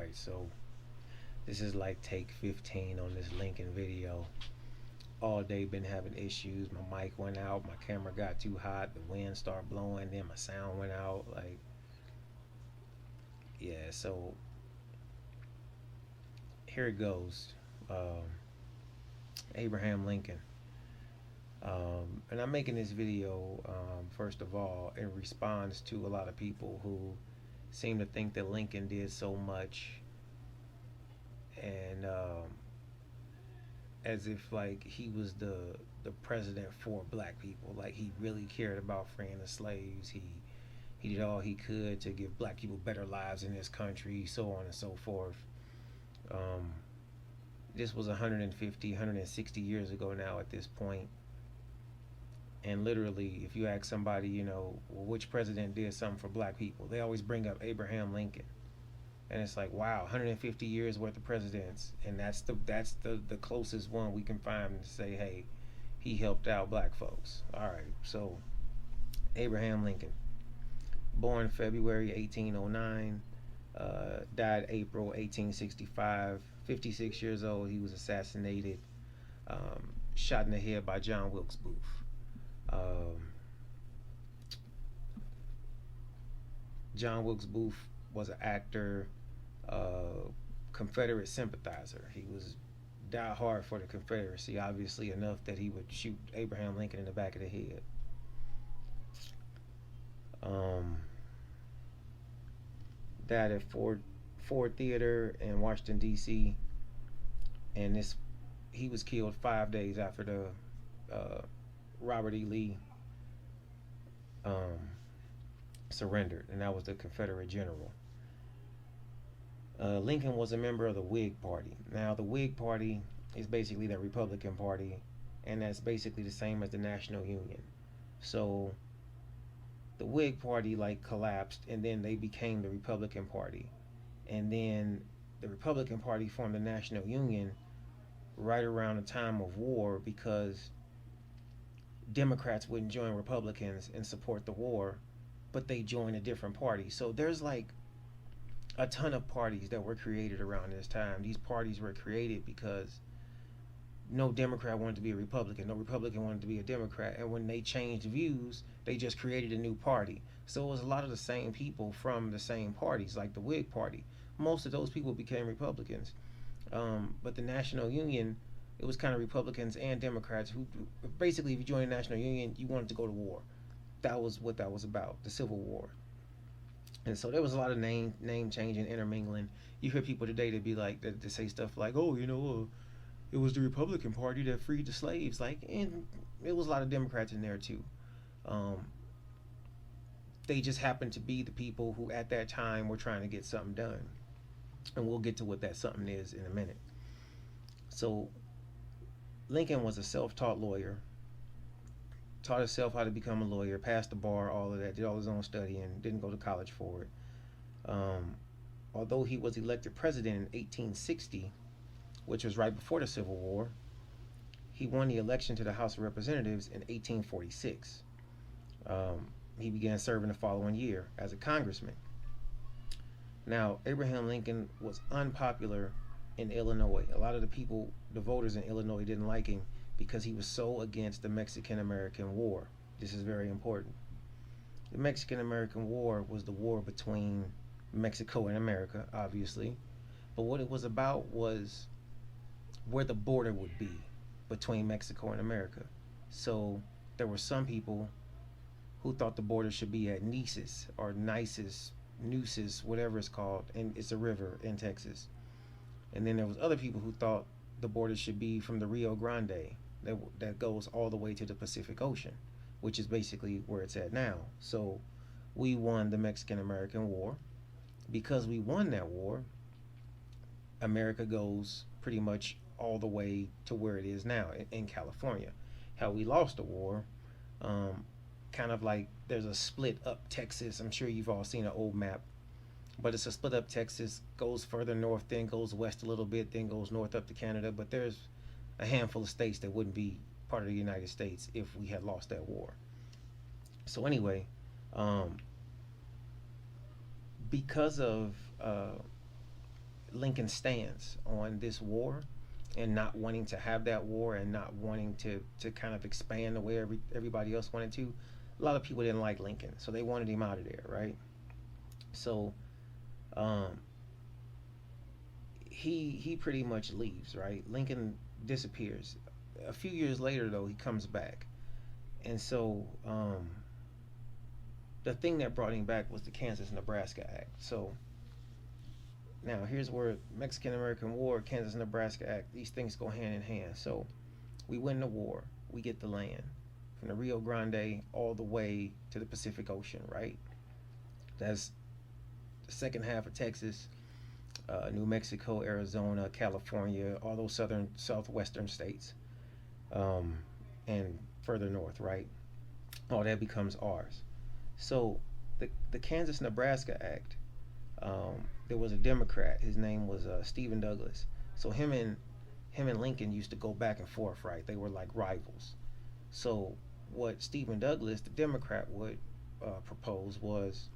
Alright, so this is like take 15 on this Lincoln video. All day been having issues. My mic went out, my camera got too hot, the wind started blowing, then my sound went out. Like, yeah, so here it goes. Um, Abraham Lincoln. And I'm making this video, first of all, in response to a lot of people who seem to think that Lincoln did so much and as if like he was the president for black people. Like he really cared about freeing the slaves. He did all he could to give black people better lives in this country, so on and so forth. Um, this was 150, 160 years ago now at this point. And literally, if you ask somebody, well, which president did something for black people, they always bring up Abraham Lincoln. And it's like, wow, 150 years worth of presidents, and that's the closest one we can find to say, hey, he helped out black folks. All right, so Abraham Lincoln, born February 1809, died April 1865. 56 years old, he was assassinated, shot in the head by John Wilkes Booth. Um, John Wilkes Booth was an actor, Confederate sympathizer. He was die hard for the Confederacy, obviously enough that he would shoot Abraham Lincoln in the back of the head. Um, Died at Ford Theater in Washington D.C. And this he was killed 5 days after the Robert E. Lee um, surrendered, and that was the Confederate general. Lincoln was a member of the Whig Party. Now, the Whig Party is basically the Republican Party, and that's basically the same as the National Union. So the Whig Party like collapsed, and then they became the Republican Party, and then the Republican Party formed the National Union right around the time of war because Democrats wouldn't join Republicans and support the war, but they joined a different party. So there's like a ton of parties that were created around this time. These parties were created because no Democrat wanted to be a Republican, no Republican wanted to be a Democrat, and when they changed views, they just created a new party. So it was a lot of the same people from the same parties, like the Whig Party. Most of those people became Republicans, but the National Union, it was kind of Republicans and Democrats who basically, if you joined the National Union, you wanted to go to war. That was what that was about, the Civil War. And so there was a lot of name changing, intermingling. You hear people today that be like that say stuff like, "Oh, it was the Republican Party that freed the slaves." Like, and it was a lot of Democrats in there too. Um, they just happened to be the people who, at that time, were trying to get something done. And we'll get to what that something is in a minute. So Lincoln was a self-taught lawyer, taught himself how to become a lawyer, passed the bar, all of that, did all his own studying, didn't go to college for it. Um, Although he was elected president in 1860, which was right before the Civil War, he won the election to the House of Representatives in 1846. He began serving the following year as a congressman. Now, Abraham Lincoln was unpopular in Illinois. A lot of the people, the voters in Illinois, didn't like him because he was so against the Mexican American War. This is very important. The Mexican American War was the war between Mexico and America, obviously. But what it was about was where the border would be between Mexico and America. So there were some people who thought the border should be at Nices or Nices, Nueces, whatever it's called, and it's a river in Texas. And then there was other people who thought the border should be from the Rio Grande that goes all the way to the Pacific Ocean, which is basically where it's at now. So we won the Mexican American War. Because we won that war, America goes pretty much all the way to where it is now in California. How we lost the war, kind of like there's a split up Texas. I'm sure you've all seen an old map, but it's a split up Texas, goes further north, then goes west a little bit, then goes north up to Canada. But there's a handful of states that wouldn't be part of the United States if we had lost that war. So anyway, um, because of Lincoln's stance on this war and not wanting to have that war and not wanting to kind of expand the way everybody else wanted to. A lot of people didn't like Lincoln, so they wanted him out of there, right? So um, he pretty much leaves, right? Lincoln disappears. A few years later, though, he comes back, and so the thing that brought him back was the Kansas-Nebraska Act. So now here's where Mexican American War, Kansas-Nebraska Act, these things go hand in hand. So we win the war, we get the land from the Rio Grande all the way to the Pacific Ocean, right? That's the second half of Texas, New Mexico, Arizona, California, all those southwestern states, um, and further north, right? All that becomes ours. So the Kansas Nebraska Act, there was a Democrat. His name was Stephen Douglas. So him and Lincoln used to go back and forth, right? They were like rivals. So what Stephen Douglas, the Democrat, would propose was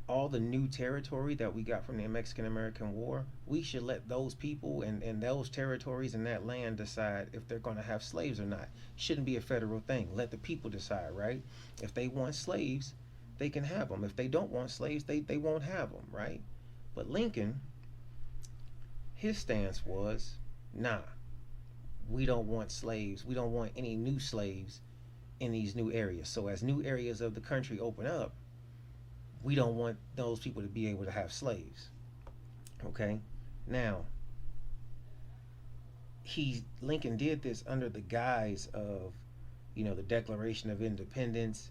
all the new territory that we got from the Mexican American War, we should let those people and those territories and that land decide if they're going to have slaves or not. Shouldn't be a federal thing. Let the people decide, right? If they want slaves, they can have them. If they don't want slaves, they won't have them, right? But Lincoln, his stance was, nah, we don't want slaves. We don't want any new slaves in these new areas. So as new areas of the country open up, we don't want those people to be able to have slaves. Okay? Now, Lincoln did this under the guise of, the Declaration of Independence.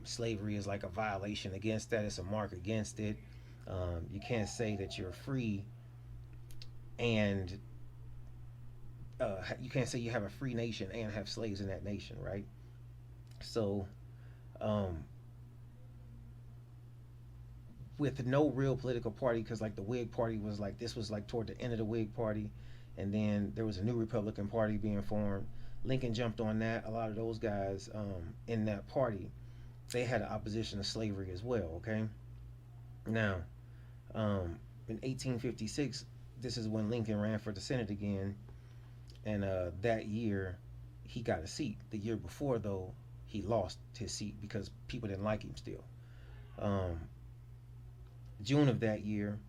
Slavery is like a violation against that. It's a mark against it. You can't say that you're free, and you can't say you have a free nation and have slaves in that nation, right? So, um, with no real political party, because like the Whig Party was like, this was like toward the end of the Whig Party, and then there was a new Republican Party being formed. Lincoln jumped on that. A lot of those guys in that party, they had an opposition to slavery as well. Okay, now in 1856, this is when Lincoln ran for the Senate again, and that year he got a seat. The year before, though, he lost his seat because people didn't like him still. Um, June of that year,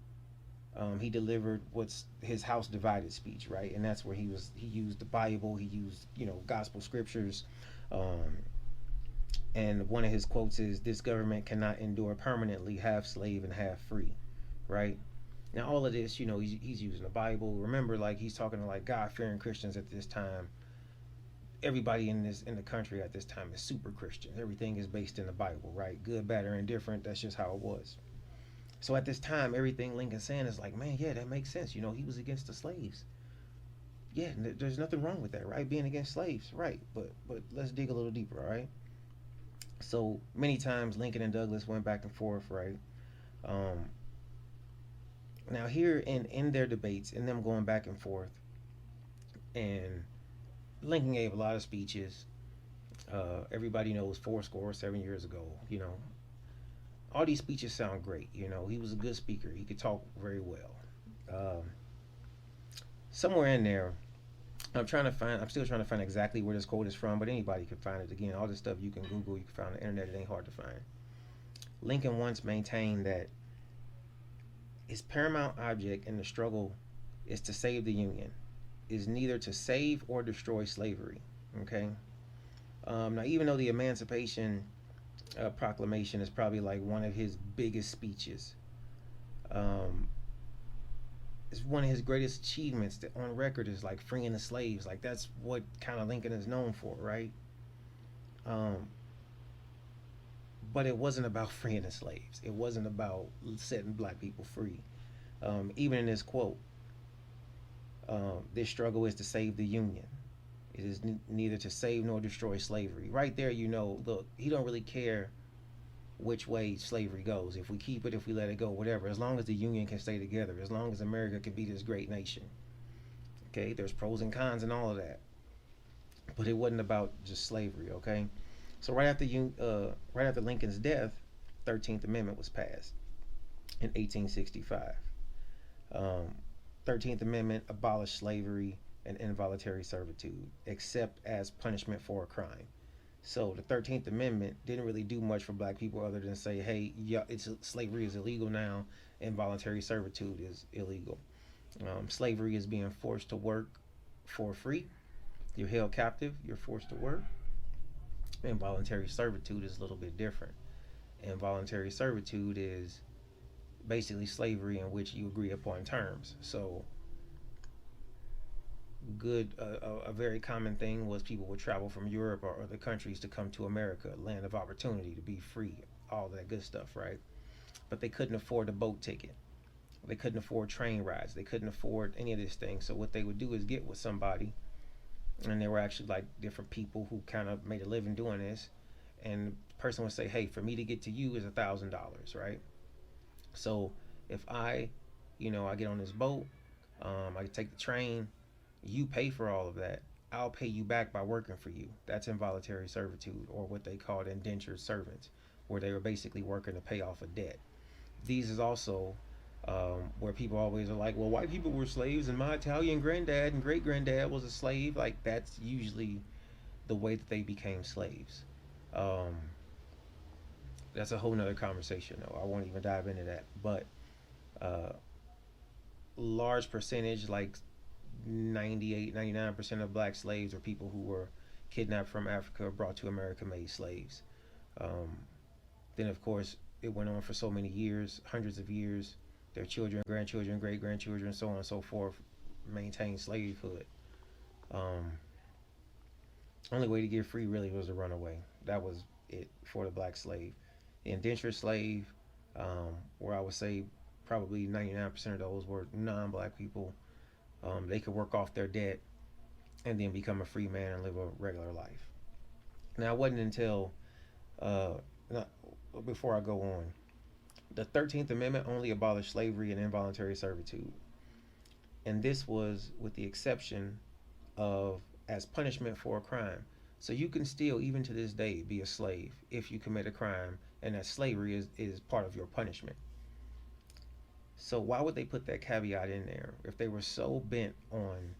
he delivered what's his House Divided speech, right? And that's where he used the Bible, he used gospel scriptures, um, and one of his quotes is, "This government cannot endure permanently half slave and half free," right? Now all of this, he's using the Bible. Remember, like he's talking to like God-fearing Christians at this time. Everybody in the country at this time is super Christian. Everything is based in the Bible, right? Good, bad, or indifferent. That's just how it was. So at this time, everything Lincoln's saying is like, man, yeah, that makes sense. He was against the slaves. Yeah, there's nothing wrong with that, right? Being against slaves, right? But let's dig a little deeper, all right? So many times Lincoln and Douglas went back and forth, right? Um, Now here in their debates, in them going back and forth, and Lincoln gave a lot of speeches. Everybody knows 7 years ago. All these speeches sound great. He was a good speaker. He could talk very well. Um, Somewhere in there, I'm still trying to find exactly where this quote is from, but anybody can find it. Again, all this stuff you can Google, you can find on the internet. It ain't hard to find. Lincoln once maintained that his paramount object in the struggle is to save the Union, is neither to save or destroy slavery. Okay. Now, even though the Emancipation Proclamation is probably like one of his biggest speeches, um, it's one of his greatest achievements that on record is like freeing the slaves. Like that's what kind of Lincoln is known for, right? Um, but it wasn't about freeing the slaves. It wasn't about setting black people free. Even in this quote, this struggle is to save the Union. It is neither to save nor destroy slavery. Right there, look, he don't really care which way slavery goes. If we keep it, if we let it go, whatever. As long as the Union can stay together, as long as America can be this great nation. Okay, there's pros and cons and all of that, but it wasn't about just slavery. Okay, so right after Lincoln's death, 13th Amendment was passed in 1865. Um, 13th Amendment abolished slavery and involuntary servitude, except as punishment for a crime. So the 13th Amendment didn't really do much for black people other than say, hey, yeah, slavery is illegal now, involuntary servitude is illegal. Slavery is being forced to work for free. You're held captive, you're forced to work. Involuntary servitude is a little bit different. Involuntary servitude is basically slavery in which you agree upon terms. So a very common thing was people would travel from Europe or other countries to come to America, land of opportunity, to be free, all that good stuff, right? But they couldn't afford a boat ticket. They couldn't afford train rides. They couldn't afford any of this thing. So what they would do is get with somebody, and there were actually like different people who kind of made a living doing this. And the person would say, "Hey, for me to get to you is $1,000, right? So if I get on this boat, I take the train, you pay for all of that. I'll pay you back by working for you." That's involuntary servitude, or what they called indentured servants, where they were basically working to pay off a debt. These is also where people always are like, well, white people were slaves, and my Italian granddad and great granddad was a slave. Like, that's usually the way that they became slaves. Um, that's a whole nother conversation, though. I won't even dive into that. But uh, large percentage, like 98, 99% of black slaves are people who were kidnapped from Africa, brought to America, made slaves. Um, then, of course, it went on for so many years, hundreds of years. Their children, grandchildren, great grandchildren, so on and so forth, maintained slavehood. Um, only way to get free really was to run away. That was it for the black slave. The indentured slave, where I would say probably 99% of those were non-black people. They could work off their debt and then become a free man and live a regular life. Now, it wasn't until uh, not, before I go on, the 13th Amendment only abolished slavery and involuntary servitude. And this was with the exception of as punishment for a crime. So you can still, even to this day, be a slave if you commit a crime, and that slavery is part of your punishment. So why would they put that caveat in there if they were so bent on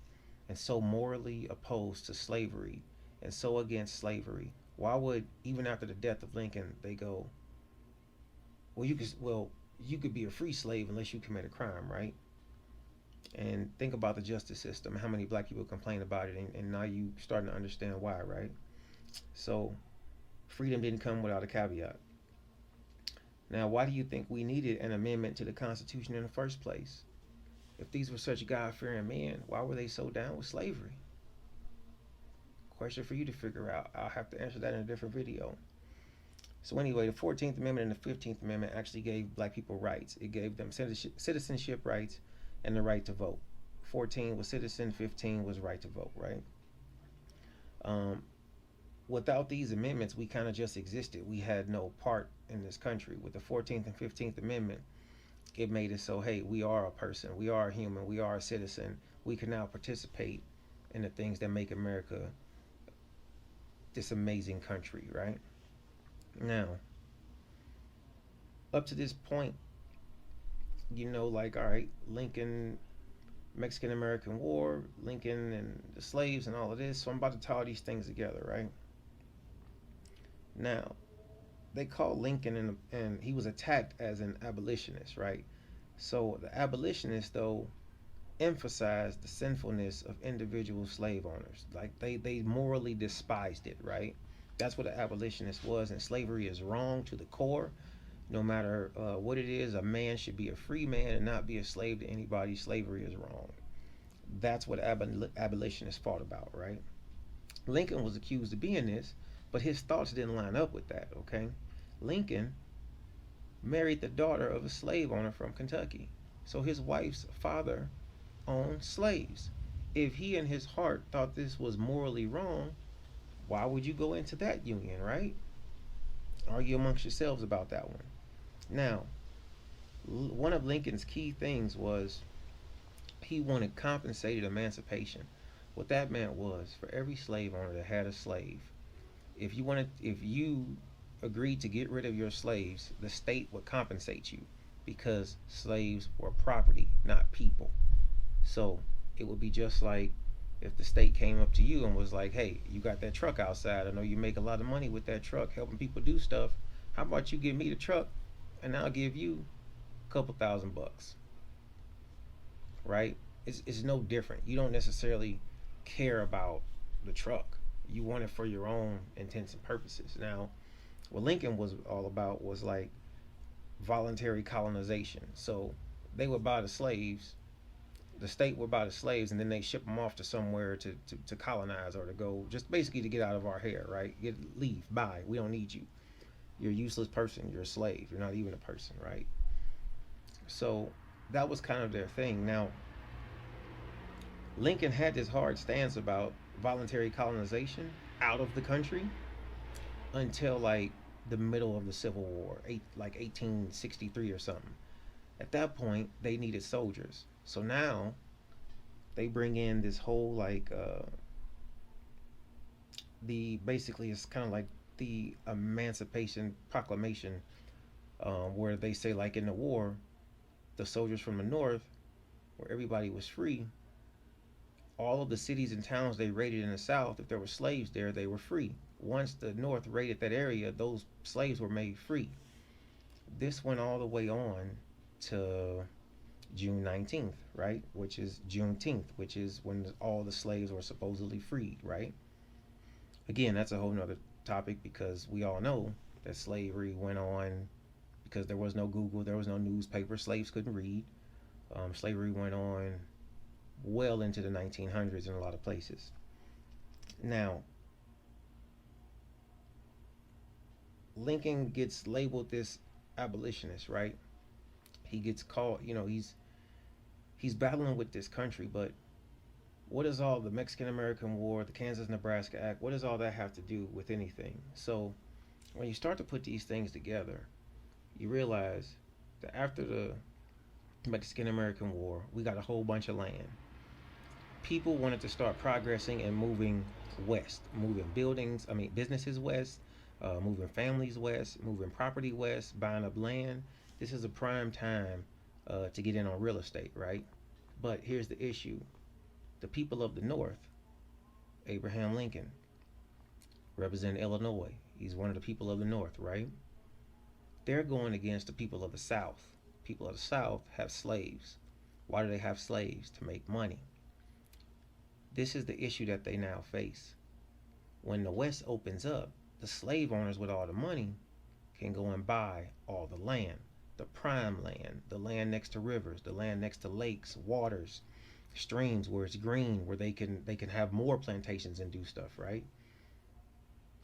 and so morally opposed to slavery and so against slavery? Why would, even after the death of Lincoln, they go, well, you could be a free slave unless you commit a crime, right? And think about the justice system, how many black people complain about it, and now you starting to understand why, right? So freedom didn't come without a caveat. Now, why do you think we needed an amendment to the Constitution in the first place? If these were such God-fearing men, why were they so down with slavery? Question for you to figure out. I'll have to answer that in a different video. So anyway, the 14th Amendment and the 15th Amendment actually gave black people rights. It gave them citizenship rights and the right to vote. 14 was citizen, 15 was right to vote, right? Um, Without these amendments, we kind of just existed. We had no part in this country. With the 14th and 15th Amendment, it made it so, hey, we are a person, we are a human, we are a citizen. We can now participate in the things that make America this amazing country, right? Now, up to this point, like, all right, Lincoln, Mexican American War, Lincoln and the slaves and all of this. So I'm about to tie all these things together, right? Now, they called Lincoln and he was attacked as an abolitionist, right? So the abolitionists, though, emphasized the sinfulness of individual slave owners. Like they morally despised it, right? That's what an abolitionist was, and slavery is wrong to the core. No matter what it is, a man should be a free man and not be a slave to anybody. Slavery is wrong. That's what abolitionists fought about, right? Lincoln was accused of being this, but his thoughts didn't line up with that, okay? Lincoln married the daughter of a slave owner from Kentucky. So his wife's father owned slaves. If he in his heart thought this was morally wrong, why would you go into that union, right? Argue amongst yourselves about that one. Now, one of Lincoln's key things was he wanted compensated emancipation. What that meant was for every slave owner that had a slave, if you agreed to get rid of your slaves, the state would compensate you. because slaves were property, not people. So it would be just like if the state came up to you and was like, hey, you got that truck outside. I know you make a lot of money with that truck helping people do stuff. How about you give me the truck and I'll give you a couple $1,000, right? It's no different. You don't necessarily care about the truck. You want it for your own intents and purposes. Now, what Lincoln was all about was like voluntary colonization. So they would buy the slaves, the state would buy the slaves, and then they ship them off to somewhere to colonize or to go, just basically to get out of our hair, right? Leave, bye. We don't need you. You're a useless person. You're a slave. You're not even a person, right? So that was kind of their thing. Now, Lincoln had this hard stance about voluntary colonization out of the country until like the middle of the Civil War, like 1863 or something. At that point, they needed soldiers. So now they bring in this whole like the basically it's kind of like the Emancipation Proclamation, where they say like in the war, the soldiers from the North, where everybody was free, all of the cities and towns they raided in the South, if there were slaves there, they were free. Once the North raided that area, those slaves were made free. This went all the way on to June 19th, right? Which is Juneteenth, which is when all the slaves were supposedly freed, right? Again, that's a whole nother topic because we all know that slavery went on because there was no Google, there was no newspaper, slaves couldn't read. Slavery went on well into the 1900s in a lot of places. Now, Lincoln gets labeled this abolitionist, right? He gets called, he's battling with this country, but what does all the Mexican American War, the Kansas Nebraska Act, what does all that have to do with anything? So when you start to put these things together, you realize that after the Mexican American War, we got a whole bunch of land. People wanted to start progressing and moving west, moving businesses west, moving families west, moving property west, buying up land. This is a prime time to get in on real estate, right? But here's the issue: the people of the North, Abraham Lincoln, representing Illinois. He's one of the people of the North, right? They're going against the people of the South. People of the South have slaves. Why do they have slaves? To make money. This is the issue that they now face. When the West opens up, the slave owners with all the money can go and buy all the land, the prime land, the land next to rivers, the land next to lakes, waters, streams where it's green, where they can have more plantations and do stuff, right?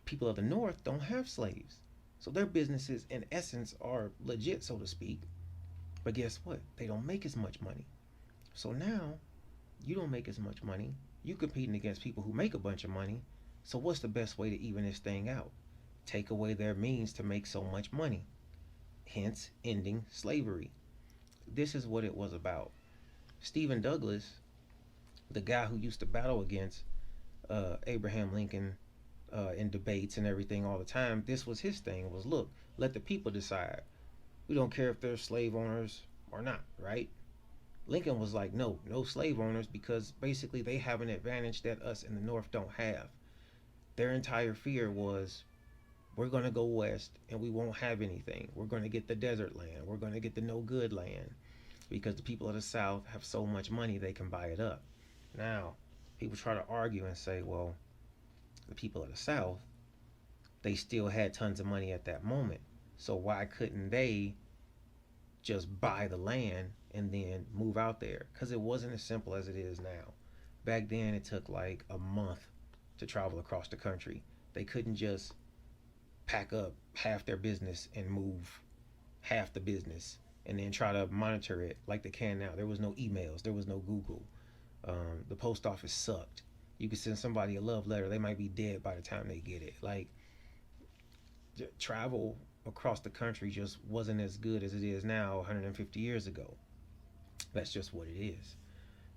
People of the North don't have slaves. So their businesses in essence are legit, so to speak. But guess what? They don't make as much money. So now you don't make as much money. You competing against people who make a bunch of money. So what's the best way to even this thing out? Take away their means to make so much money. Hence ending slavery. This is what it was about. Stephen Douglas, the guy who used to battle against Abraham Lincoln in debates and everything all the time, this was his thing, was look, let the people decide. We don't care if they're slave owners or not, right? Lincoln was like, no, no slave owners, because basically they have an advantage that us in the North don't have. Their entire fear was, we're going to go west and we won't have anything. We're going to get the desert land. We're going to get the no good land because the people of the South have so much money they can buy it up. Now, people try to argue and say, well, the people of the South, they still had tons of money at that moment. So why couldn't they just buy the land and then move out there? Because it wasn't as simple as it is now. Back then, it took like a month to travel across the country. They couldn't just pack up half their business and move half the business and then try to monitor it like they can now. There was no emails, there was no Google. The post office sucked. You could send somebody a love letter, they might be dead by the time they get it. Like, travel across the country just wasn't as good as it is now 150 years ago. That's just what it is.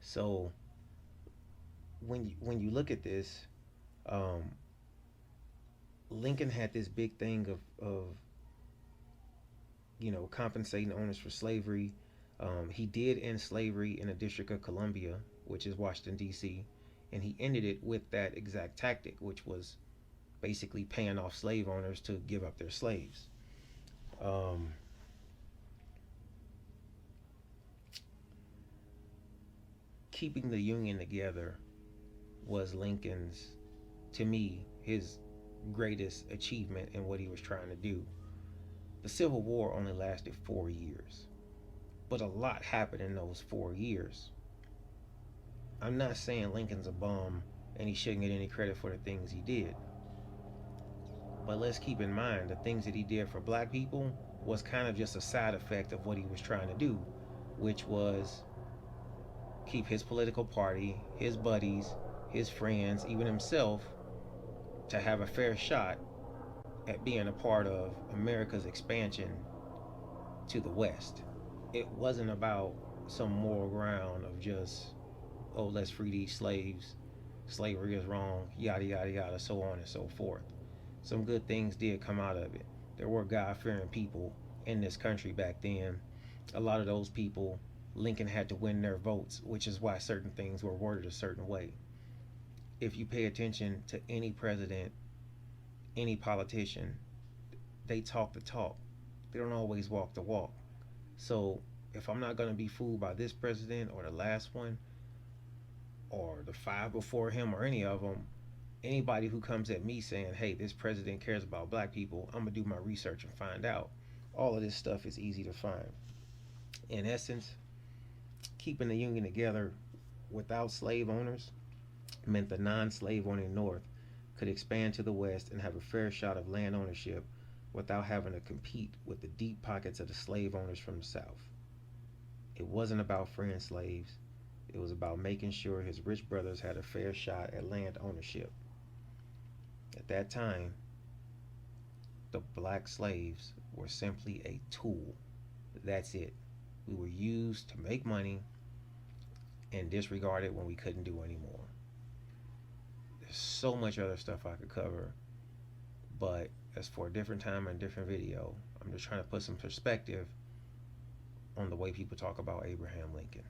So when you look at this, um, Lincoln had this big thing of compensating owners for slavery. He did end slavery in the District of Columbia, which is Washington, D.C., and he ended it with that exact tactic, which was basically paying off slave owners to give up their slaves. Um, Keeping the Union together was Lincoln's, to me, his greatest achievement in what he was trying to do. The Civil War only lasted 4 years, but a lot happened in those 4 years. I'm not saying Lincoln's a bum and he shouldn't get any credit for the things he did, but let's keep in mind the things that he did for black people was kind of just a side effect of what he was trying to do, which was keep his political party, his buddies, his friends, even himself, to have a fair shot at being a part of America's expansion to the West. It wasn't about some moral ground of just, oh, let's free these slaves, slavery is wrong, yada, yada, yada, so on and so forth. Some good things did come out of it. There were God fearing people in this country back then. A lot of those people, Lincoln had to win their votes, which is why certain things were worded a certain way. If you pay attention to any president, any politician, they talk the talk. They don't always walk the walk. So if I'm not going to be fooled by this president or the last one or the five before him or any of them, anybody who comes at me saying, hey, this president cares about black people, I'm going to do my research and find out. All of this stuff is easy to find. In essence, keeping the Union together without slave owners meant the non slave owning North could expand to the West and have a fair shot of land ownership without having to compete with the deep pockets of the slave owners from the South. It wasn't about freeing slaves, it was about making sure his rich brothers had a fair shot at land ownership. At that time, the black slaves were simply a tool. That's it. We were used to make money and disregarded when we couldn't do anymore. There's so much other stuff I could cover, but that's for a different time and a different video. I'm just trying to put some perspective on the way people talk about Abraham Lincoln.